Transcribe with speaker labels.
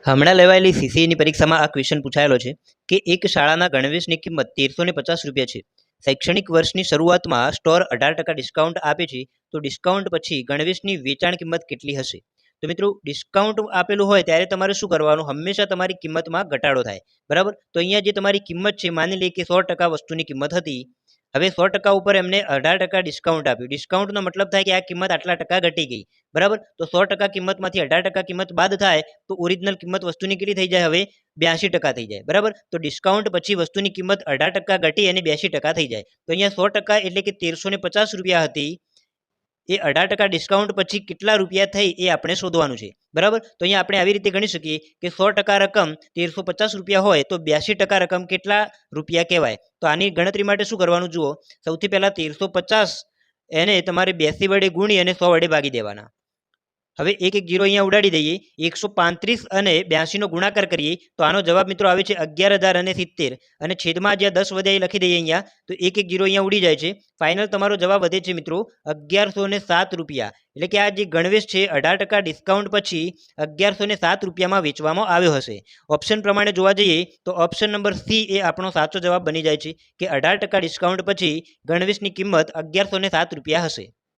Speaker 1: હમણાં લેવાયેલી સીસીઈની પરીક્ષામાં આ ક્વેશ્ચન પૂછાયેલો છે કે એક શાળાના ગણવેશની કિંમત 1350 રૂપિયા છે. શૈક્ષણિક વર્ષની શરૂઆતમાં સ્ટોર 18% ડિસ્કાઉન્ટ આપે છે, તો ડિસ્કાઉન્ટ પછી ગણવેશની વેચાણ કિંમત કેટલી હશે? તો મિત્રો, ડિસ્કાઉન્ટ આપેલું હોય ત્યારે તમારે શું કરવાનું? હંમેશા તમારી કિંમતમાં ઘટાડો થાય, બરાબર? તો અહીંયા જે તમારી કિંમત છે, માની લઈએ કે 100% વસ્તુની કિંમત હતી. હવે 100% ઉપર એમને 18% ડિસ્કાઉન્ટ આપ્યું. ડિસ્કાઉન્ટનો મતલબ થાય કે આ કિંમત આટલા ટકા ઘટી ગઈ, બરાબર? તો 100% કિંમતમાંથી 18% કિંમત બાદ થાય તો ઓરિજિનલ કિંમત વસ્તુની કેટલી થઈ જાય? હવે 82% થઈ જાય, બરાબર? તો ડિસ્કાઉન્ટ પછી વસ્તુની કિંમત 18% ઘટી અને 82% થઈ જાય. તો અહીંયા 100% એટલે કે 1350 રૂપિયા હતી, એ 18% ડિસ્કાઉન્ટ પછી કેટલા રૂપિયા થઈ એ આપણે શોધવાનું છે, બરાબર? તો અહીંયા આપણે આવી રીતે ગણી શકીએ કે 100% રકમ 1350 રૂપિયા હોય તો 82% રકમ કેટલા રૂપિયા કહેવાય? તો આની ગણતરી માટે શું કરવાનું જુઓ. સૌથી પહેલા 1350 એને તમારે 82 વડે ગુણી અને 100 વડે ભાગી દેવાના. હવે એક જીરો અહીંયા ઉડાડી દઈએ. 135 અને 82 નો ગુણાકાર કરીએ તો આનો જવાબ મિત્રો આવે છે 11,070. અને છેદમાં જ્યાં 10 વધે એ લખી દઈએ અહીંયા, તો એક જીરો અહીંયા ઉડી જાય છે. ફાઇનલ તમારો જવાબ વધે છે મિત્રો 1107 રૂપિયા. એટલે કે આ જે ગણવેશ છે 18% ડિસ્કાઉન્ટ પછી 1107 રૂપિયામાં વેચવામાં આવ્યો હશે. ઓપ્શન પ્રમાણે જોવા જઈએ તો ઓપ્શન નંબર સી એ આપણો સાચો જવાબ બની જાય છે કે 18% ડિસ્કાઉન્ટ પછી ગણવેશની કિંમત 1107 રૂપિયા હશે.